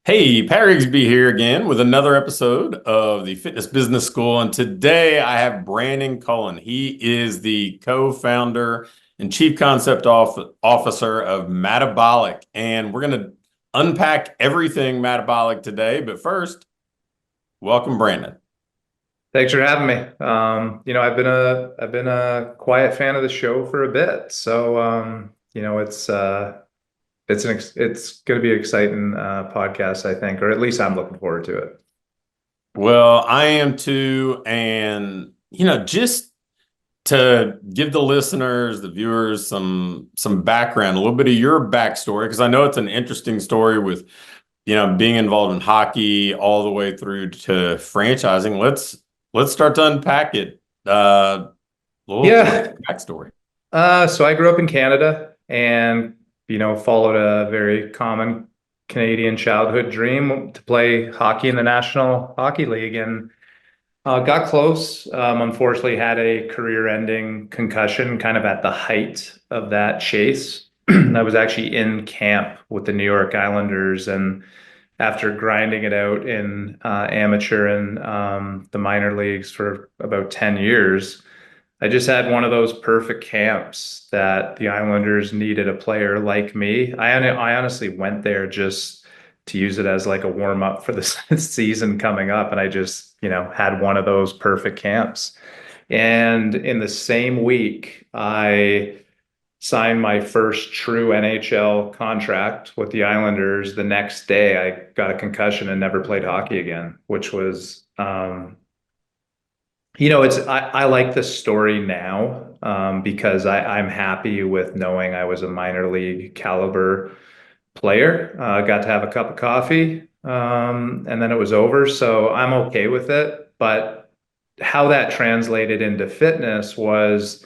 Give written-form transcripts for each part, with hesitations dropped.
Hey, Pat Rigsby here again with another episode of the Fitness Business School. And today I have Brandon Cullen. He is the co-founder and chief concept officer of Madabolic. And we're going to unpack everything Madabolic today. But first, welcome, Brandon. Thanks for having me. I've been a quiet fan of the show for a bit, so it's going to be an exciting podcast, I think, or at least I'm looking forward to it. Well, I am too. And, just to give the listeners, the viewers some background, a little bit of your backstory, because I know it's an interesting story with, being involved in hockey all the way through to franchising. Let's start to unpack it. Little Yeah. backstory. So I grew up in Canada and followed a very common Canadian childhood dream to play hockey in the National Hockey League, and got close. Unfortunately, had a career-ending concussion kind of at the height of that chase. I was actually in camp with the New York Islanders, and after grinding it out in amateur and the minor leagues for about 10 years, I just had one of those perfect camps that the Islanders needed a player like me. I honestly went there just to use it as like a warm up for the season coming up. And I just, had one of those perfect camps. And in the same week, I signed my first true NHL contract with the Islanders. The next day, I got a concussion and never played hockey again, which was, I like the story now because I'm happy with knowing I was a minor league caliber player. Got to have a cup of coffee, and then it was over. So I'm okay with it. But how that translated into fitness was,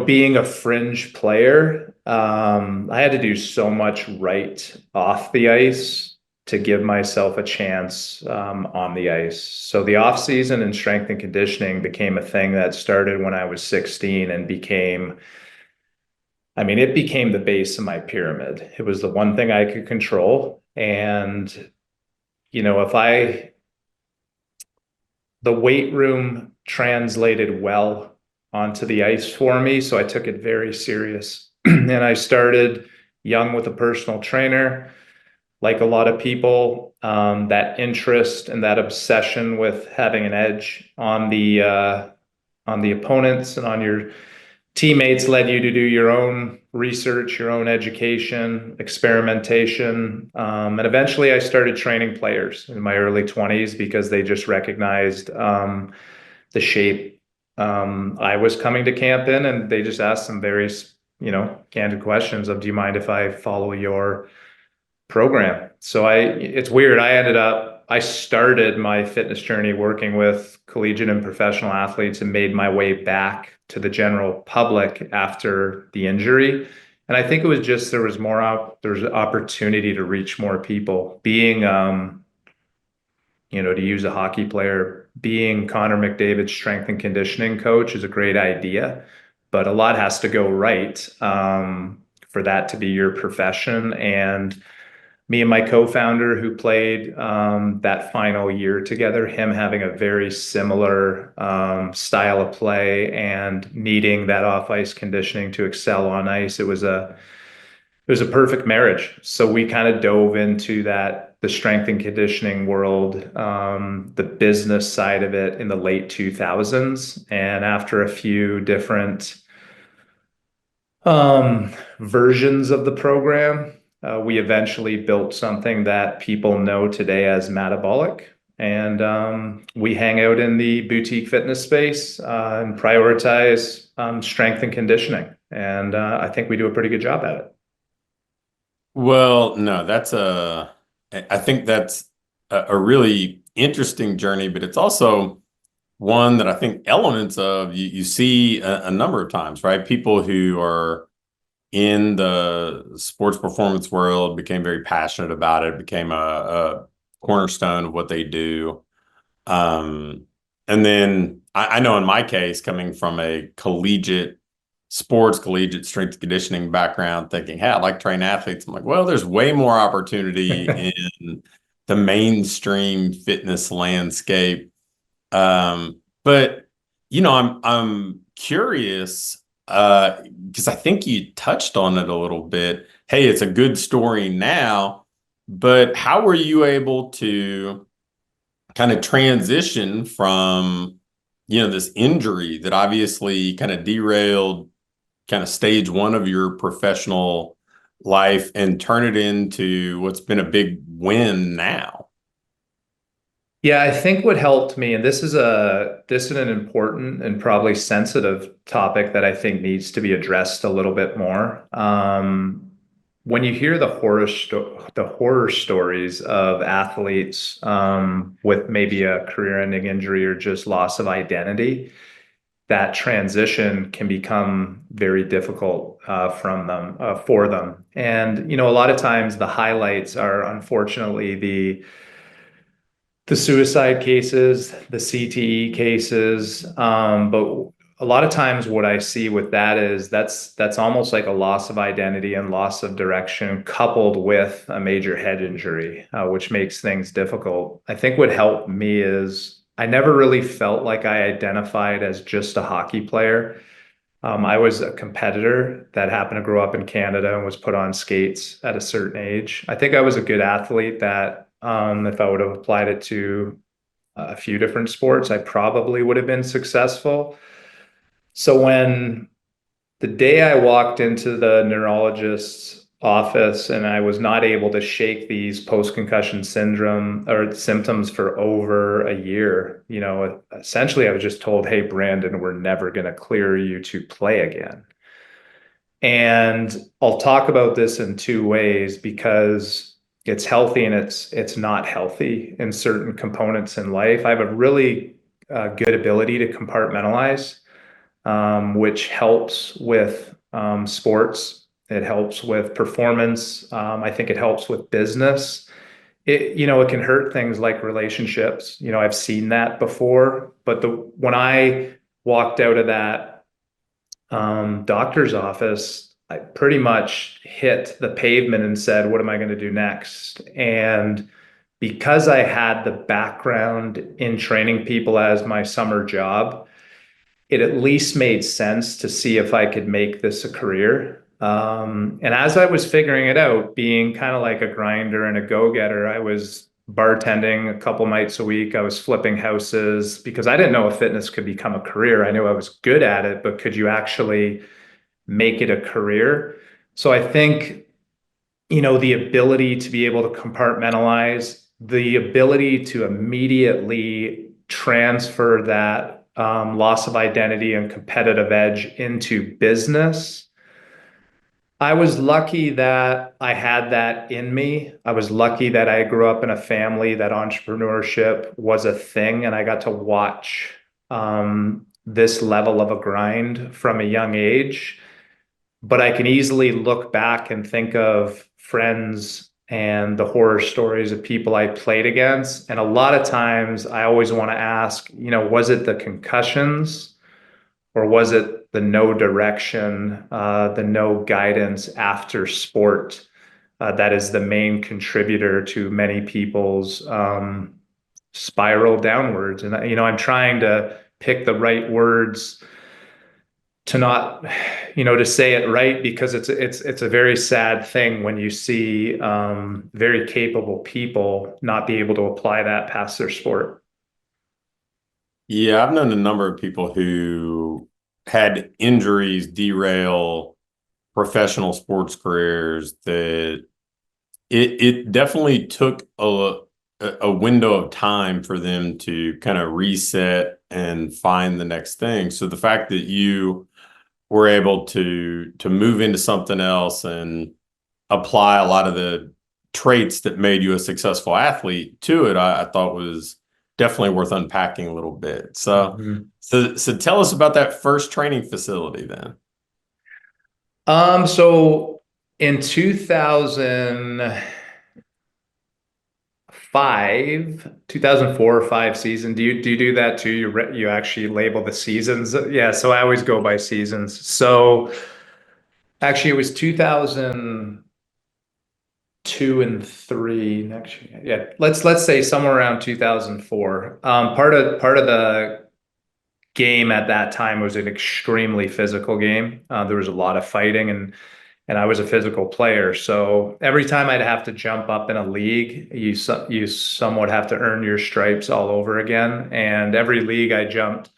being a fringe player, I had to do so much right off the ice to give myself a chance on the ice. So the off season and strength and conditioning became a thing that started when I was 16 and it became the base of my pyramid. It was the one thing I could control. And, if the weight room translated well onto the ice for me. So I took it very serious. And I started young with a personal trainer. Like a lot of people, that interest and that obsession with having an edge on the opponents and on your teammates led you to do your own research, your own education, experimentation. And eventually I started training players in my early 20s because they just recognized the shape I was coming to camp in. And they just asked some very, candid questions of, do you mind if I follow your program? So it's weird. I started my fitness journey working with collegiate and professional athletes and made my way back to the general public after the injury. And I think it was just, there's opportunity to reach more people. Being, to use a hockey player, being Connor McDavid's strength and conditioning coach is a great idea, but a lot has to go right, for that to be your profession. And me and my co-founder who played that final year together, him having a very similar style of play and needing that off-ice conditioning to excel on ice, it was a perfect marriage. So we kind of dove into the strength and conditioning world, the business side of it in the late 2000s. And after a few different versions of the program, we eventually built something that people know today as Madabolic. And we hang out in the boutique fitness space and prioritize strength and conditioning. And I think we do a pretty good job at it. Well, no, I think that's a really interesting journey, but it's also one that I think elements of you see a number of times, right? People who are in the sports performance world became very passionate about it, became a cornerstone of what they do. And then I know in my case, coming from a collegiate sports, collegiate strength and conditioning background, thinking, hey, I like train athletes. I'm like, well, there's way more opportunity in the mainstream fitness landscape. But I'm curious because I think you touched on it a little bit. Hey, it's a good story now, but how were you able to kind of transition from, this injury that obviously kind of derailed kind of stage one of your professional life and turn it into what's been a big win now? Yeah, I think what helped me, and this is an important and probably sensitive topic that I think needs to be addressed a little bit more. When you hear the horror stories of athletes with maybe a career-ending injury or just loss of identity, that transition can become very difficult for them. And a lot of times the highlights are unfortunately the suicide cases, the CTE cases. But a lot of times what I see with that is that's almost like a loss of identity and loss of direction coupled with a major head injury, which makes things difficult. I think what helped me is I never really felt like I identified as just a hockey player. I was a competitor that happened to grow up in Canada and was put on skates at a certain age. I think I was a good athlete that if I would have applied it to a few different sports, I probably would have been successful. So when the day I walked into the neurologist's office and I was not able to shake these post-concussion syndrome or symptoms for over a year, essentially I was just told, hey, Brandon, we're never going to clear you to play again. And I'll talk about this in two ways because it's healthy and it's not healthy in certain components in life. I have a really good ability to compartmentalize, which helps with sports. It helps with performance. I think it helps with business. It can hurt things like relationships. I've seen that before. But when I walked out of that doctor's office, I pretty much hit the pavement and said, what am I going to do next? And because I had the background in training people as my summer job, it at least made sense to see if I could make this a career. And as I was figuring it out, being kind of like a grinder and a go-getter, I was bartending a couple nights a week. I was flipping houses because I didn't know if fitness could become a career. I knew I was good at it, but could you actually make it a career? So I think, the ability to be able to compartmentalize, the ability to immediately transfer that loss of identity and competitive edge into business. I was lucky that I had that in me. I was lucky that I grew up in a family that entrepreneurship was a thing, and I got to watch this level of a grind from a young age. But I can easily look back and think of friends and the horror stories of people I played against. And a lot of times I always want to ask, was it the concussions or was it the no direction, the no guidance after sport that is the main contributor to many people's spiral downwards? And, I'm trying to pick the right words to not, to say it right, because it's a very sad thing when you see very capable people not be able to apply that past their sport. Yeah, I've known a number of people who had injuries derail professional sports careers that it definitely took a window of time for them to kind of reset and find the next thing. So the fact that you were able to move into something else and apply a lot of the traits that made you a successful athlete to it, I thought was definitely worth unpacking a little bit. So, Mhm. so tell us about that first training facility then. So in 2004, 2004 or five season. Do you do that too? You actually label the seasons? Yeah, so I always go by seasons. So actually it was 2002 and three next year. Yeah, let's say somewhere around 2004. Part of the game at that time was an extremely physical game. There was a lot of fighting, and I was a physical player. So every time I'd have to jump up in a league, you somewhat have to earn your stripes all over again. And every league I jumped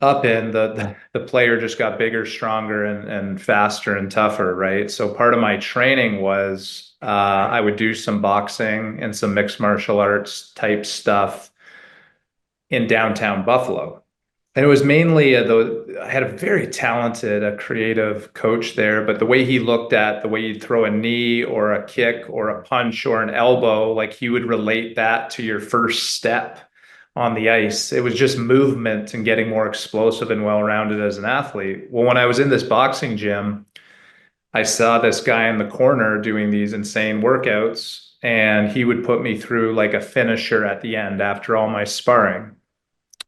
up in, the player just got bigger, stronger, and faster and tougher, right? So part of my training was I would do some boxing and some mixed martial arts type stuff in downtown Buffalo. And it was mainly I had a very talented, a creative coach there, but the way he looked at the way you'd throw a knee or a kick or a punch or an elbow, like he would relate that to your first step on the ice. It was just movement and getting more explosive and well-rounded as an athlete. Well, when I was in this boxing gym, I saw this guy in the corner doing these insane workouts, and he would put me through like a finisher at the end after all my sparring.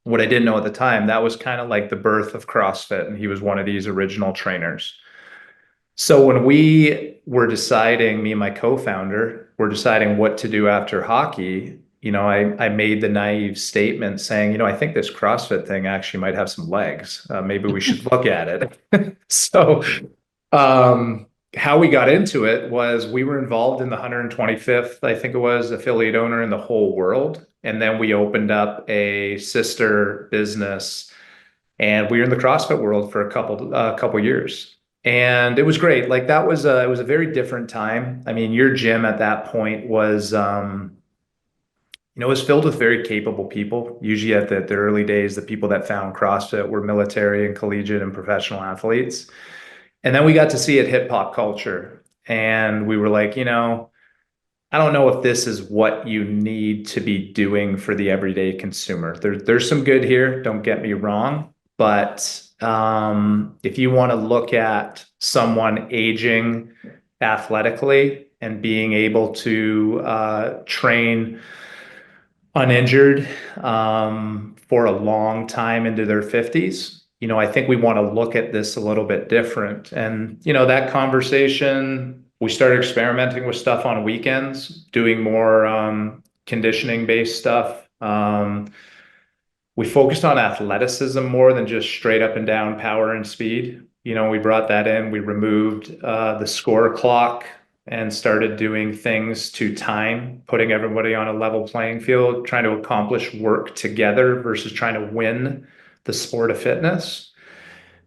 What I didn't know at the time, that was kind of like the birth of CrossFit, and he was one of these original trainers. So when we were deciding, me and my co-founder were deciding what to do after hockey, I made the naive statement saying, I think this CrossFit thing actually might have some legs. Maybe we should look at it. So how we got into it was we were involved in the 125th, I think it was, affiliate owner in the whole world. And then we opened up a sister business, and we were in the CrossFit world for a couple years. And it was great. Like it was a very different time. I mean, your gym at that point was was filled with very capable people. Usually at the early days, the people that found CrossFit were military and collegiate and professional athletes. And then we got to see it hit pop culture. And we were like, I don't know if this is what you need to be doing for the everyday consumer. There's some good here, don't get me wrong. But if you want to look at someone aging athletically and being able to train uninjured for a long time into their 50s, I think we want to look at this a little bit different. And, that conversation, we started experimenting with stuff on weekends, doing more conditioning based stuff. We focused on athleticism more than just straight up and down power and speed. We brought that in. We removed the score clock and started doing things to time, putting everybody on a level playing field, trying to accomplish work together versus trying to win the sport of fitness.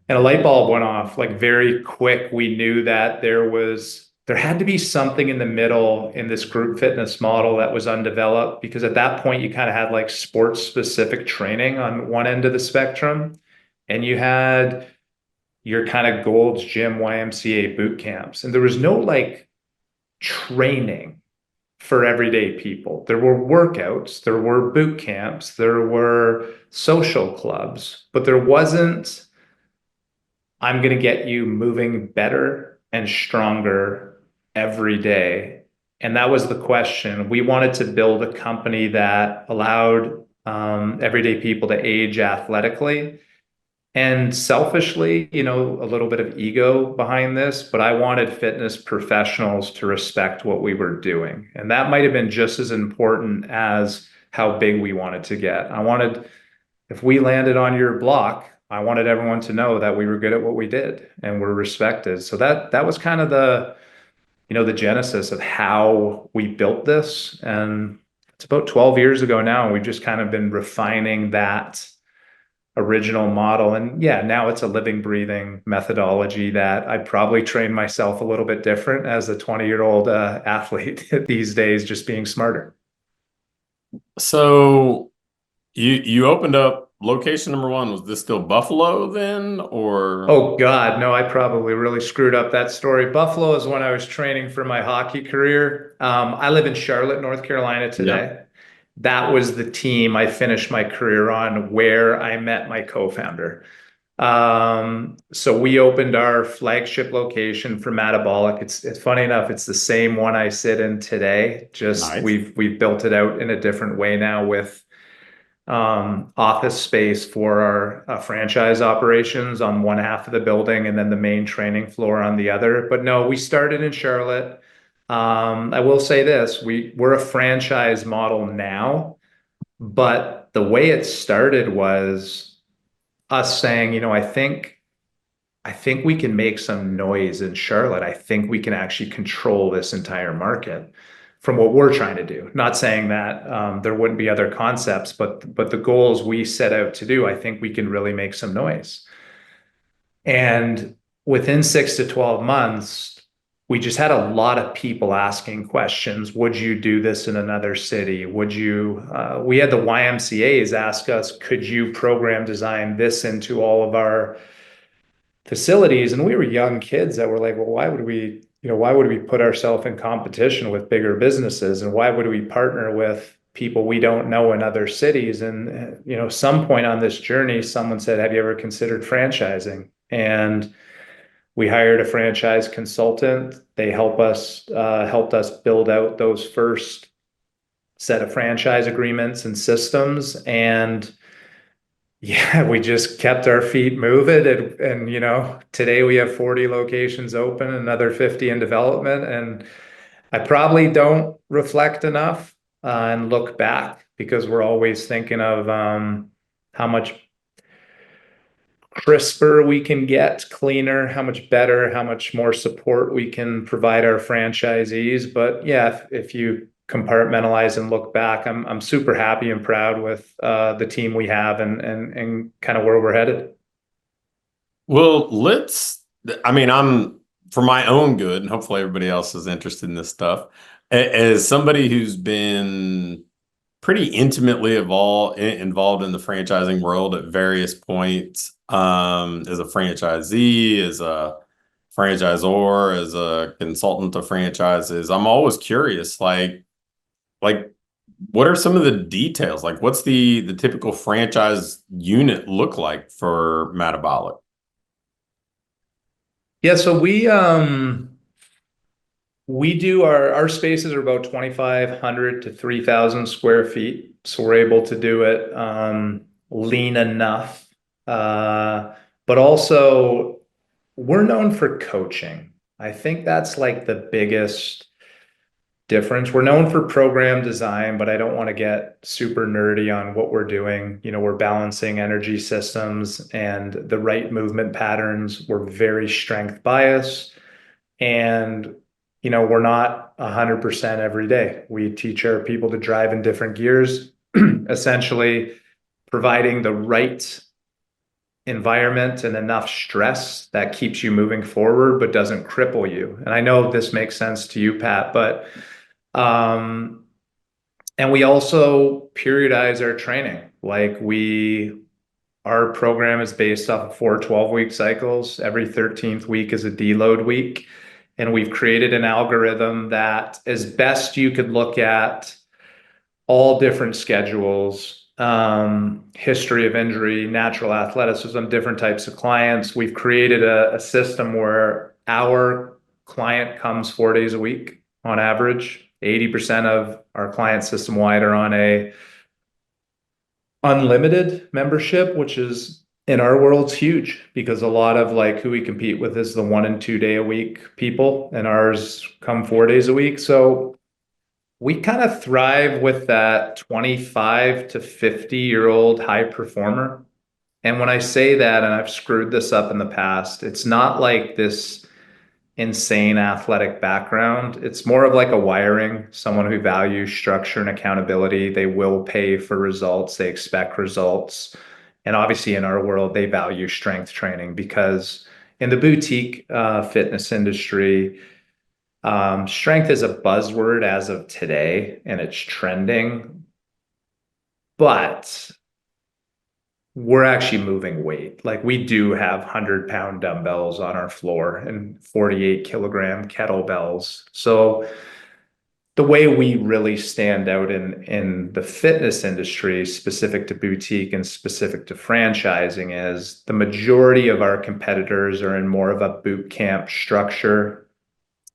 And a light bulb went off like very quick. We knew that there had to be something in the middle in this group fitness model that was undeveloped, because at that point you kind of had like sports specific training on one end of the spectrum, and you had your kind of Gold's Gym YMCA boot camps, and there was no like training for everyday people. There were workouts, there were boot camps, there were social clubs, but there wasn't, I'm going to get you moving better and stronger every day. And that was the question. We wanted to build a company that allowed everyday people to age athletically. And selfishly, a little bit of ego behind this, but I wanted fitness professionals to respect what we were doing. And that might have been just as important as how big we wanted to get. If we landed on your block, I wanted everyone to know that we were good at what we did and were respected. So that was kind of the genesis of how we built this. And it's about 12 years ago now, and we've just kind of been refining that original model. And yeah, now it's a living, breathing methodology that I probably train myself a little bit different as a 20-year-old athlete these days, just being smarter. So you opened up location number one. Was this still Buffalo then, or? Oh God, no, I probably really screwed up that story. Buffalo is when I was training for my hockey career. I live in Charlotte, North Carolina today. Yeah. That was the team I finished my career on, where I met my co-founder. So we opened our flagship location for Madabolic. It's funny enough, it's the same one I sit in today. Just Nice. we've built it out in a different way now with office space for our franchise operations on one half of the building and then the main training floor on the other. But no, we started in Charlotte. I will say this, we're a franchise model now, but the way it started was us saying, I think we can make some noise in Charlotte. I think we can actually control this entire market from what we're trying to do. Not saying that there wouldn't be other concepts, but the goals we set out to do, I think we can really make some noise. And within 6 to 12 months, we just had a lot of people asking questions. Would you do this in another city? Would you? We had the YMCA's ask us, could you program design this into all of our facilities? And we were young kids that were like, well, why would we put ourselves in competition with bigger businesses? And why would we partner with people we don't know in other cities? And, some point on this journey, someone said, have you ever considered franchising? And we hired a franchise consultant. They helped us build out those first set of franchise agreements and systems. And yeah, we just kept our feet moving. And today we have 40 locations open, another 50 in development. And I probably don't reflect enough and look back because we're always thinking of how much crisper we can get, cleaner, how much better, how much more support we can provide our franchisees. But yeah, if you compartmentalize and look back, I'm super happy and proud with the team we have and kind of where we're headed. Well, I mean, I'm for my own good, and hopefully everybody else is interested in this stuff. As somebody who's been pretty intimately involved in the franchising world at various points, as a franchisee, as a franchisor, as a consultant to franchises, I'm always curious, like what are some of the details? Like, what's the typical franchise unit look like for Madabolic? Yeah, so we do our spaces are about 2,500 to 3,000 square feet. So we're able to do it lean enough. But also we're known for coaching. I think that's like the biggest difference. We're known for program design, but I don't want to get super nerdy on what we're doing. We're balancing energy systems and the right movement patterns. We're very strength biased. And we're not 100% every day. We teach our people to drive in different gears, essentially providing the right environment and enough stress that keeps you moving forward but doesn't cripple you. And I know this makes sense to you, Pat, but and we also periodize our training. Our program is based off of 4 12-week cycles. Every 13th week is a deload week. And we've created an algorithm that, as best you could look at all different schedules, history of injury, natural athleticism, different types of clients. We've created a system where our client comes 4 days a week on average. 80% of our clients system wide are on a unlimited membership, which is in our world's huge because a lot of like who we compete with is the 1 and 2 day a week people, and ours come 4 days a week. So we kind of thrive with that 25 to 50-year-old high performer. And when I say that, and I've screwed this up in the past, it's not like this insane athletic background. It's more of like a wiring, someone who values structure and accountability. They will pay for results, they expect results. And obviously, in our world, they value strength training because in the boutique fitness industry, strength is a buzzword as of today and it's trending, but we're actually moving weight. Like we do have 100-pound dumbbells on our floor and 48-kilogram kettlebells. So the way we really stand out in the fitness industry, specific to boutique and specific to franchising, is the majority of our competitors are in more of a boot camp structure.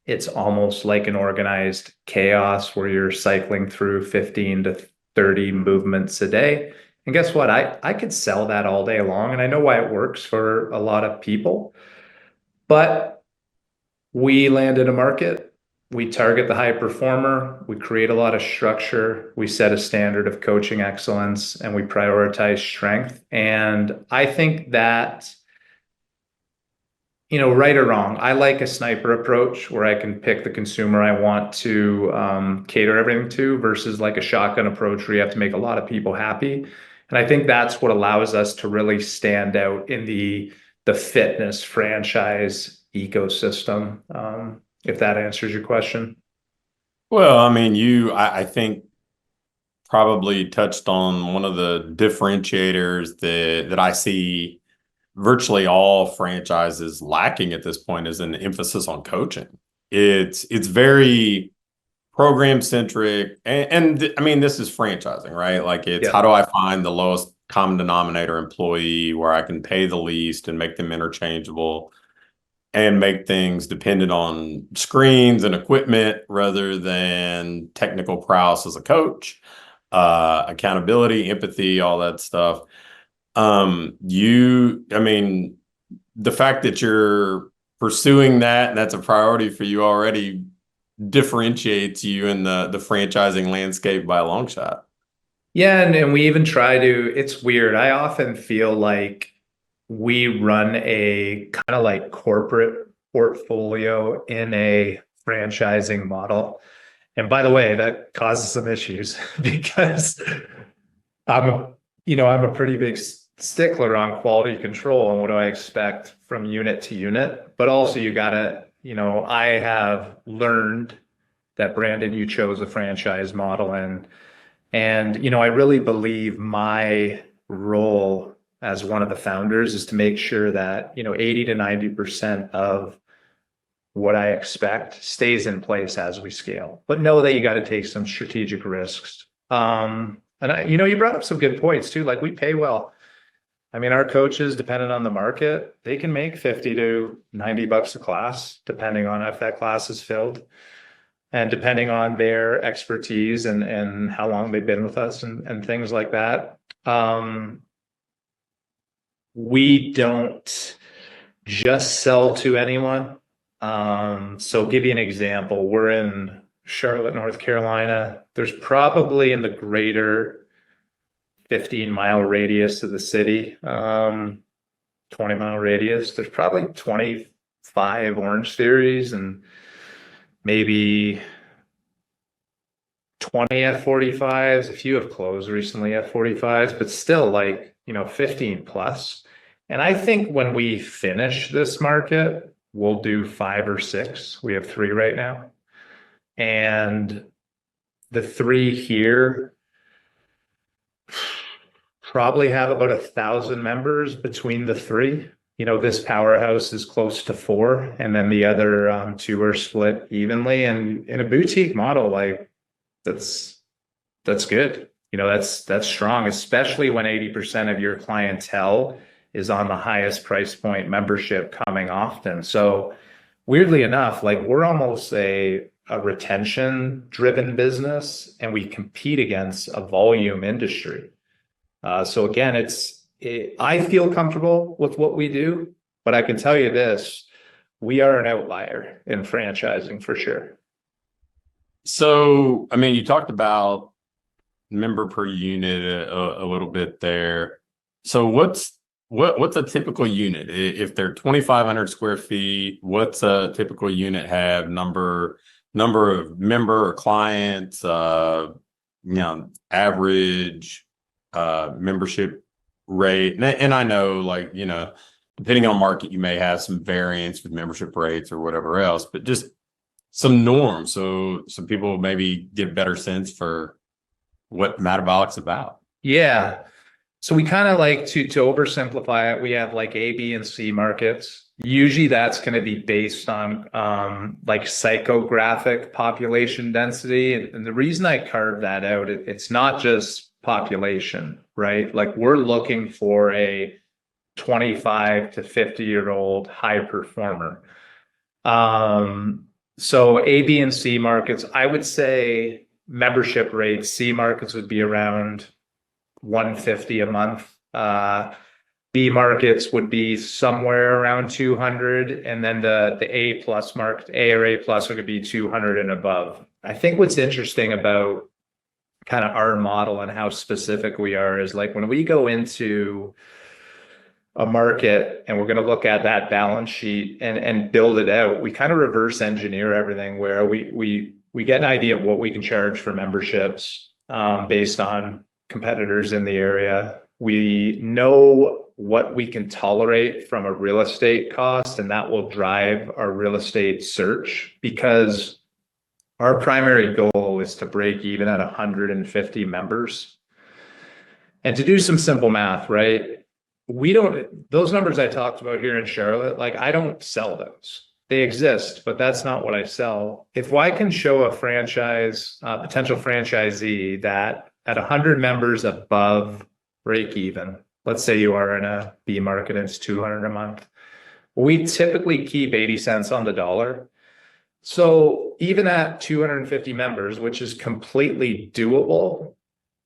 It's almost like an organized chaos where you're cycling through 15 to 30 movements a day. And guess what? I could sell that all day long, and I know why it works for a lot of people. But we land in a market, we target the high performer, we create a lot of structure, we set a standard of coaching excellence, and we prioritize strength. And I think that, right or wrong, I like a sniper approach where I can pick the consumer I want to cater everything to versus like a shotgun approach where you have to make a lot of people happy. And I think that's what allows us to really stand out in the fitness franchise ecosystem, if that answers your question. Well, I mean, I think probably touched on one of the differentiators that I see virtually all franchises lacking at this point is an emphasis on coaching. It's very program centric, and I mean, this is franchising, right? Like, it's how Yeah. do I find the lowest common denominator employee where I can pay the least and make them interchangeable and make things dependent on screens and equipment rather than technical prowess as a coach, accountability, empathy, all that stuff. I mean, the fact that you're pursuing that and that's a priority for you already differentiates you in the franchising landscape by a long shot. Yeah, and we even try to, it's weird. I often feel like we run a kind of like corporate portfolio in a franchising model. And by the way, that causes some issues because I'm a pretty big stickler on quality control and what do I expect from unit to unit. But also you gotta, I have learned that Brandon, you chose a franchise model, and I really believe my role as one of the founders is to make sure that 80 to 90% of what I expect stays in place as we scale. But know that you got to take some strategic risks. You brought up some good points too. Like, we pay well. I mean, our coaches, depending on the market, they can make 50 to 90 bucks a class, depending on if that class is filled and depending on their expertise and how long they've been with us and things like that. We don't just sell to anyone. So give you an example. We're in Charlotte, North Carolina. There's probably in the greater 15-mile radius of the city, 20-mile radius, there's probably 25 Orange Theories and maybe 20 F45s. A few have closed recently, F45s, but still, like, 15 plus. And I think when we finish this market, we'll do 5 or 6. We have 3 right now. And the 3 here probably have about 1,000 members between the 3. This powerhouse is close to 4, and then the other 2 are split evenly. And in a boutique model, like, that's good. That's strong, especially when 80% of your clientele is on the highest price point membership coming often. So weirdly enough, like, we're almost a retention driven business, and we compete against a volume industry. So again, I feel comfortable with what we do, but I can tell you this, we are an outlier in franchising for sure. So, I mean, you talked about member per unit a little bit there. So what's a typical unit? If they're 2,500 square feet, what's a typical unit have? Number of member or clients, average membership rate. And I know, like, depending on market, you may have some variance with membership rates or whatever else, but just some norms so some people maybe get a better sense for what Metabolic's about. Yeah. So we kind of like to oversimplify it. We have like A, B, and C markets. Usually that's going to be based on like psychographic population density. And the reason I carved that out, it's not just population, right? Like we're looking for a 25 to 50-year-old high performer. So A, B, and C markets, I would say membership rates, C markets would be around 150 a month. B markets would be somewhere around 200, and then the A plus market, A or A plus would be 200 and above. I think what's interesting about kind of our model and how specific we are is like when we go into a market and we're going to look at that balance sheet and build it out, we kind of reverse engineer everything where we get an idea of what we can charge for memberships based on competitors in the area. We know what we can tolerate from a real estate cost, and that will drive our real estate search because our primary goal is to break even at 150 members. And to do some simple math, right? Those numbers I talked about here in Charlotte, like I don't sell those. They exist, but that's not what I sell. If I can show a potential franchisee that at 100 members above break even, let's say you are in a B market and it's 200 a month, we typically keep 80 cents on the dollar. So even at 250 members, which is completely doable,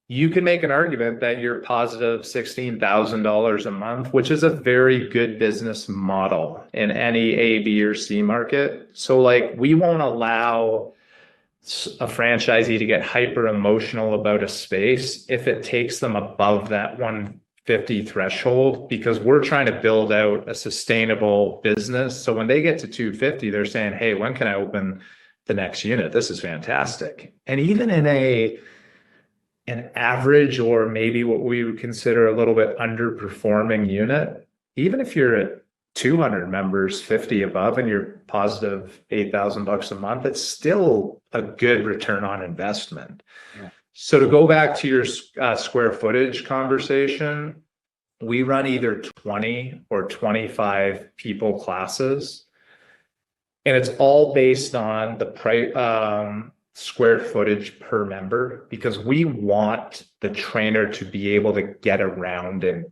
you can make an argument that you're positive $16,000 a month, which is a very good business model in any A, B, or C market. So like we won't allow a franchisee to get hyper emotional about a space if it takes them above that 150 threshold, because we're trying to build out a sustainable business. So when they get to 250, they're saying, hey, when can I open the next unit? This is fantastic. And even in an average or maybe what we would consider a little bit underperforming unit, even if you're at 200 members, 50 above, and you're positive $8,000 a month, it's still a good return on investment. Yeah. So to go back to your square footage conversation, we run either 20 or 25 people classes, and it's all based on the price. Square footage per member, because we want the trainer to be able to get around and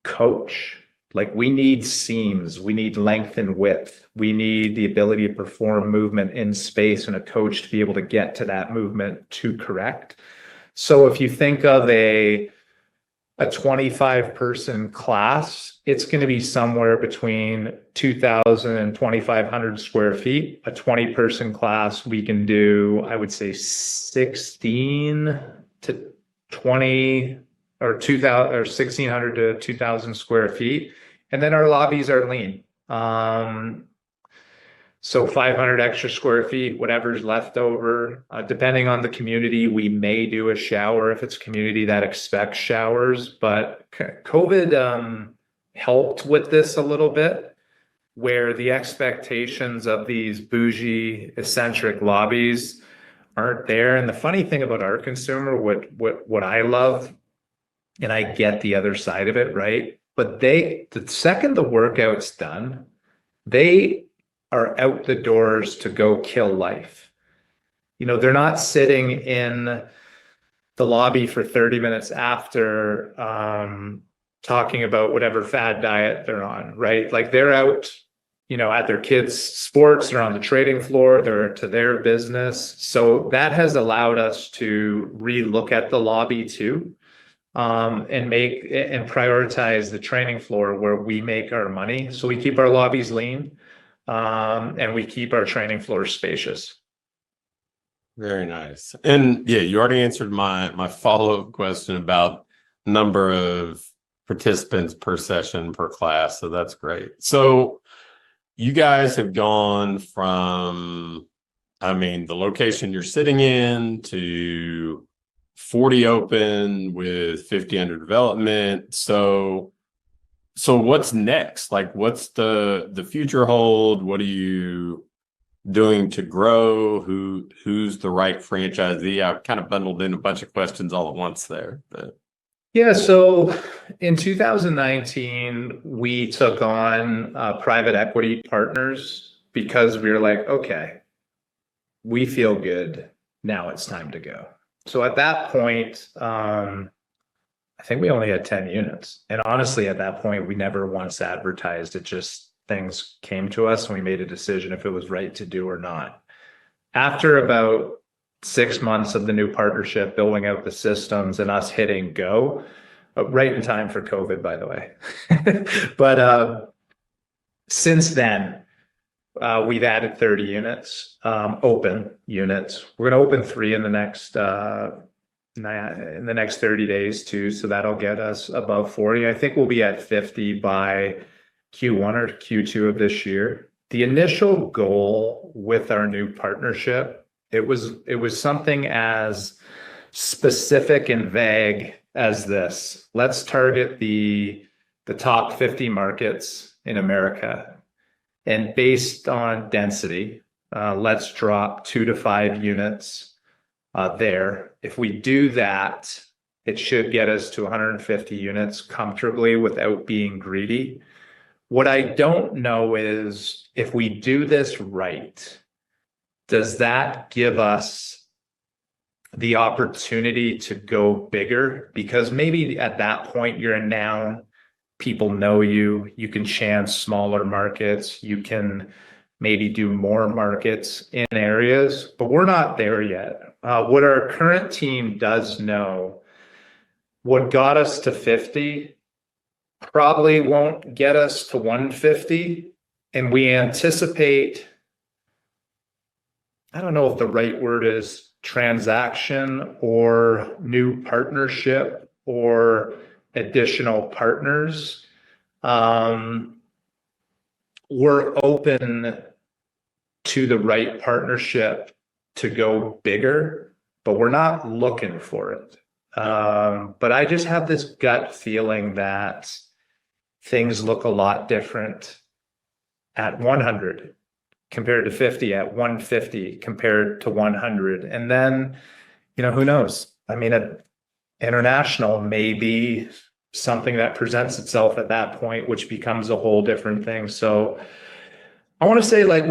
coach. Like we need seams, we need length and width, we need the ability to perform movement in space and a coach to be able to get to that movement to correct. So if you think of a 25 person class, it's going to be somewhere between 2,000 and 2,500 square feet. A 20 person class, we can do, I would say 16 to 20 or 2,000 or 1,600 to 2,000 square feet. And then our lobbies are lean. So 500 extra square feet, whatever's left over, depending on the community, we may do a shower if it's a community that expects showers. But COVID helped with this a little bit, where the expectations of these bougie, eccentric lobbies aren't there. And the funny thing about our consumer, what I love, and I get the other side of it, right? But the second the workout's done, they are out the doors to go kill life. You know, they're not sitting in the lobby for 30 minutes after talking about whatever fad diet they're on, right? Like they're out, you know, at their kids' sports, they're on the trading floor, they're to their business. So that has allowed us to relook at the lobby too, and prioritize the training floor where we make our money. So we keep our lobbies lean. And we keep our training floors spacious. Very nice. And yeah, you already answered my follow-up question about number of participants per session per class. So that's great. So you guys have gone from, I mean, the location you're sitting in to 40 open with 50 under development. So what's next? Like, what's the future hold? What are you doing to grow? Who's the right franchisee? I've kind of bundled in a bunch of questions all at once there, but Yeah, so in 2019, we took on private equity partners because we were like, okay, we feel good. Now it's time to go. So at that point, I think we only had 10 units. And honestly, at that point, we never once advertised. It just things came to us and we made a decision if it was right to do or not. After about 6 months of the new partnership, building out the systems and us hitting go, right in time for COVID, by the way. But since then, we've added 30 units, open units. We're going to open three in the next 30 days too. So that'll get us above 40. I think we'll be at 50 by Q1 or Q2 of this year. The initial goal with our new partnership, it was something as specific and vague as this. Let's target the top 50 markets in America. And based on density, let's drop 2 to 5 units there. If we do that, it should get us to 150 units comfortably without being greedy. What I don't know is if we do this right, does that give us the opportunity to go bigger? Because maybe at that point you're a noun, people know you, you can chance smaller markets, you can maybe do more markets in areas, but we're not there yet. What our current team does know, what got us to 50 probably won't get us to 150. And we anticipate, I don't know if the right word is transaction or new partnership or additional partners. We're open to the right partnership to go bigger, but we're not looking for it. But I just have this gut feeling that things look a lot different at 100 compared to 50, at 150 compared to 100. And then, who knows? I mean, international may be something that presents itself at that point, which becomes a whole different thing. So I want to say, like,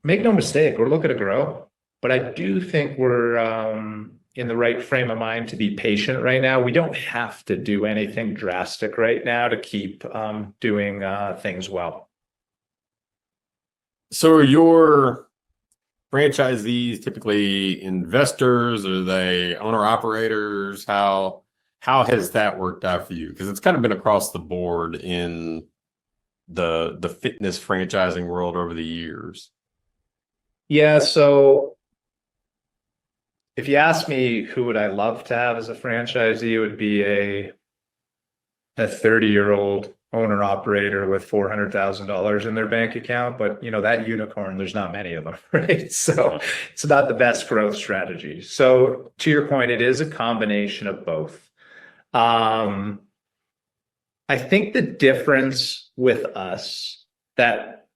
make no mistake, we're looking to grow, but I do think we're in the right frame of mind to be patient right now. We don't have to do anything drastic right now to keep doing things well. So are your franchisees typically investors? Are they owner operators? How has that worked out for you? Because it's kind of been across the board in the fitness franchising world over the years. Yeah, so if you ask me who would I love to have as a franchisee, it would be a 30-year-old owner operator with $400,000 in their bank account. But that unicorn, there's not many of them, right? So it's not the best growth strategy. So to your point, it is a combination of both. I think the difference with us that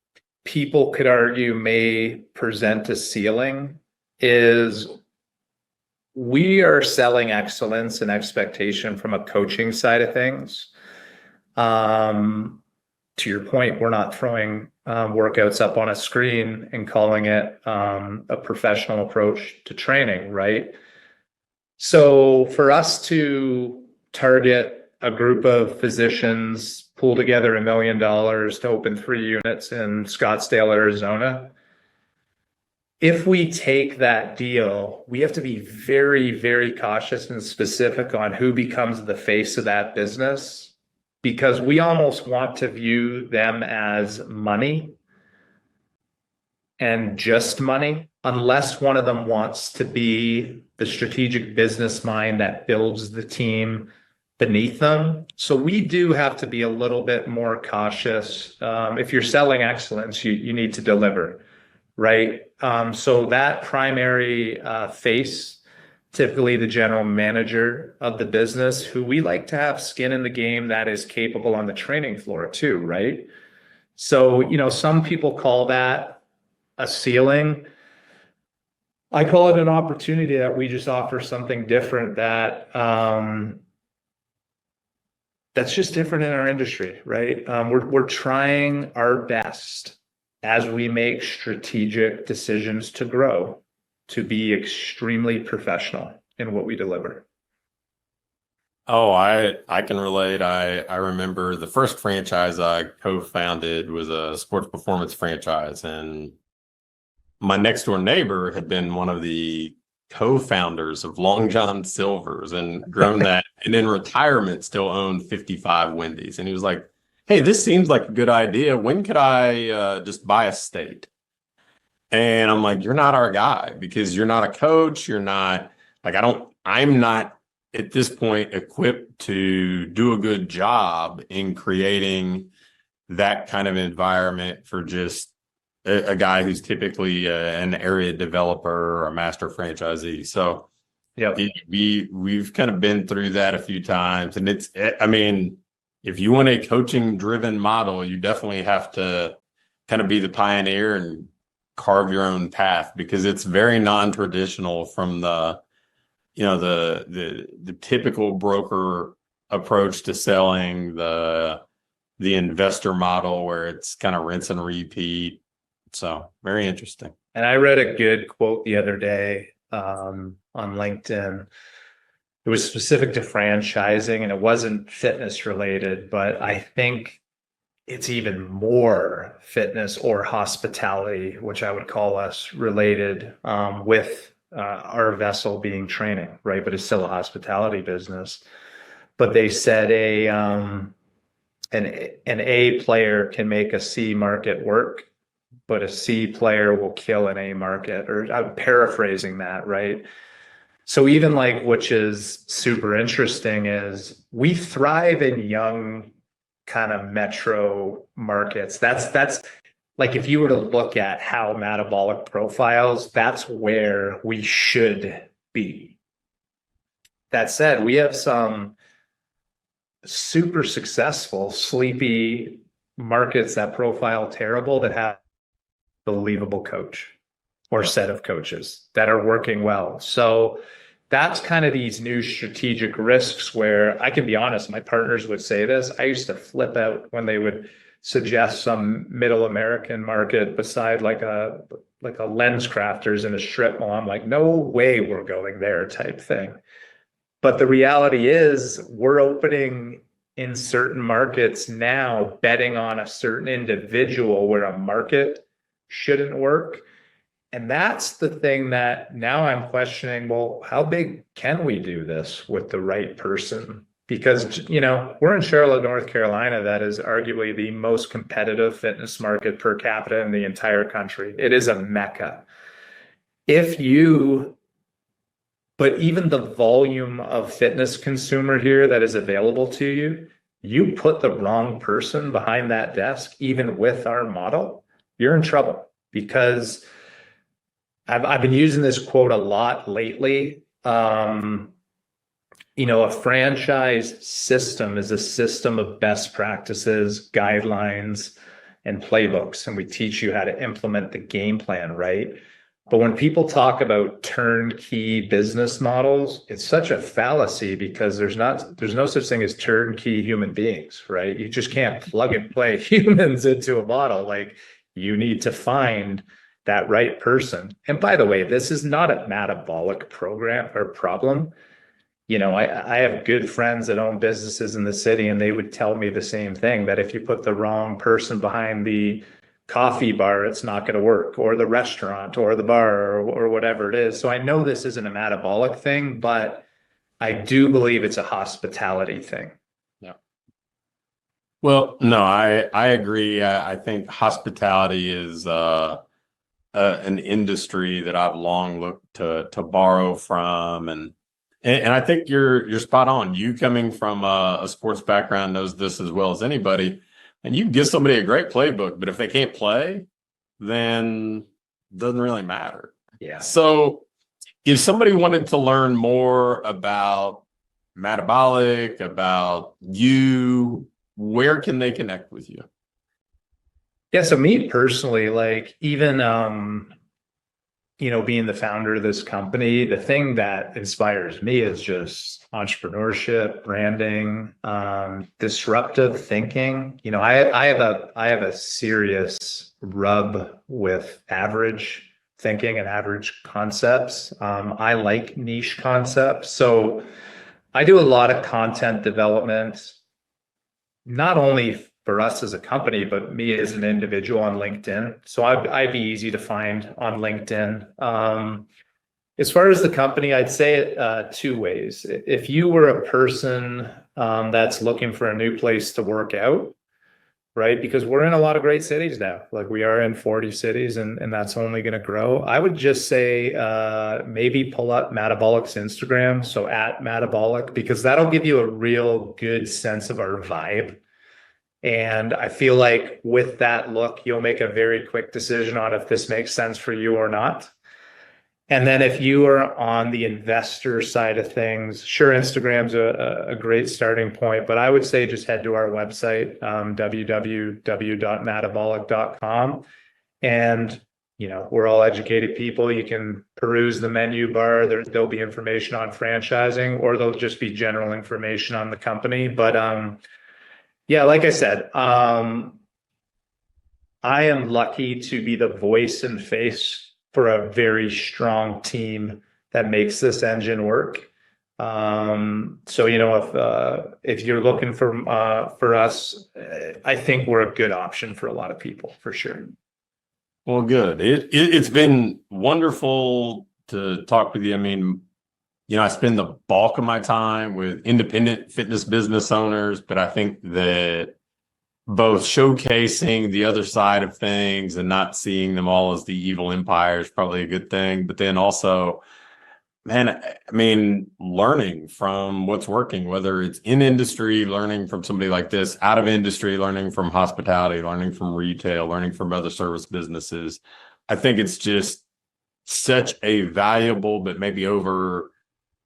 people could argue may present a ceiling is we are selling excellence and expectation from a coaching side of things. To your point, we're not throwing workouts up on a screen and calling it a professional approach to training, right? So for us to target a group of physicians, pull together $1 million to open 3 units in Scottsdale, Arizona, if we take that deal, we have to be very, very cautious and specific on who becomes the face of that business, because we almost want to view them as money and just money, unless one of them wants to be the strategic business mind that builds the team beneath them. So we do have to be a little bit more cautious. If you're selling excellence, you need to deliver, right? So that primary face, typically the general manager of the business, who we like to have skin in the game that is capable on the training floor too, right? So, some people call that a ceiling. I call it an opportunity that we just offer something different that that's just different in our industry, right? We're trying our best as we make strategic decisions to grow to be extremely professional in what we deliver. Oh, I can relate. I remember the first franchise I co-founded was a sports performance franchise, and my next door neighbor had been one of the co-founders of Long John Silver's and grown that, and in retirement still owned 55 Wendy's. And he was like, "Hey, this seems like a good idea. When could I just buy a state?" And I'm like, "You're not our guy because you're not a coach. You're not like I'm not at this point equipped to do a good job in creating that kind of environment for just a guy who's typically an area developer or a master franchisee." So Yep. we've kind of been through that a few times, and I mean, if you want a coaching driven model, you definitely have to kind of be the pioneer and carve your own path because it's very non-traditional from the typical broker approach to selling, the investor model where it's kind of rinse and repeat. So very interesting. And I read a good quote the other day on LinkedIn. It was specific to franchising and it wasn't fitness related, but I think it's even more fitness or hospitality, which I would call us related with our vessel being training, right? But it's still a hospitality business. But they said an A player can make a C market work, but a C player will kill an A market. Or I'm paraphrasing that, right? So even like, which is super interesting, is we thrive in young kind of metro markets. That's like if you were to look at how metabolic profiles, that's where we should be. That said, we have some super successful sleepy markets that profile terrible that have a believable coach or set of coaches that are working well. So that's kind of these new strategic risks where I can be honest, my partners would say this. I used to flip out when they would suggest some middle American market beside like a lens crafters in a strip mall. I'm like, no way we're going there type thing. But the reality is we're opening in certain markets now, betting on a certain individual where a market shouldn't work. And that's the thing that now I'm questioning, well, how big can we do this with the right person? Because, we're in Charlotte, North Carolina, that is arguably the most competitive fitness market per capita in the entire country. It is a mecca. But even the volume of fitness consumer here that is available to you, you put the wrong person behind that desk, even with our model, you're in trouble because I've been using this quote a lot lately. A franchise system is a system of best practices, guidelines, and playbooks, and we teach you how to implement the game plan, right? But when people talk about turnkey business models, it's such a fallacy because there's no such thing as turnkey human beings, right? You just can't plug and play humans into a model. Like you need to find that right person. And by the way, this is not a metabolic program or problem. I have good friends that own businesses in the city, and they would tell me the same thing, that if you put the wrong person behind the coffee bar, it's not going to work, or the restaurant or the bar or whatever it is. So I know this isn't a metabolic thing, but I do believe it's a hospitality thing. Yeah. Well, no, I agree. I think hospitality is an industry that I've long looked to borrow from, and I think you're spot on. You coming from a sports background knows this as well as anybody. And you can give somebody a great playbook, but if they can't play, then it doesn't really matter. Yeah. So if somebody wanted to learn more about Madabolic, about you, where can they connect with you? Yeah, so me personally, like even being the founder of this company, the thing that inspires me is just entrepreneurship, branding, disruptive thinking. I have a serious rub with average thinking and average concepts. I like niche concepts. So I do a lot of content development, not only for us as a company, but me as an individual on LinkedIn. So I'd be easy to find on LinkedIn. As far as the company, I'd say it two ways. If you were a person that's looking for a new place to work out, right? Because we're in a lot of great cities now. Like we are in 40 cities and that's only going to grow. I would just say maybe pull up Madabolic's Instagram. So at Madabolic, because that'll give you a real good sense of our vibe. And I feel like with that look, you'll make a very quick decision on if this makes sense for you or not. And then if you are on the investor side of things, sure, Instagram's a great starting point, but I would say just head to our website, www.madabolic.com. And, we're all educated people. You can peruse the menu bar. There'll be information on franchising, or there'll just be general information on the company. But yeah, like I said, I am lucky to be the voice and face for a very strong team that makes this engine work. So if you're looking for us, I think we're a good option for a lot of people for sure. Well, good. It's been wonderful to talk with you. I mean, I spend the bulk of my time with independent fitness business owners, but I think that both showcasing the other side of things and not seeing them all as the evil empire is probably a good thing. But then also, man, I mean, learning from what's working, whether it's in industry, learning from somebody like this, out of industry, learning from hospitality, learning from retail, learning from other service businesses. I think it's just such a valuable, but maybe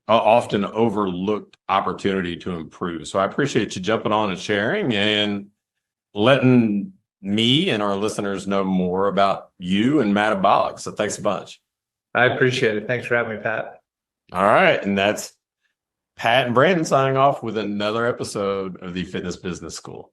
often overlooked opportunity to improve. So I appreciate you jumping on and sharing and letting me and our listeners know more about you and Madabolic. So thanks a bunch. I appreciate it. Thanks for having me, Pat. All right. And that's Pat and Brandon signing off with another episode of the Fitness Business School.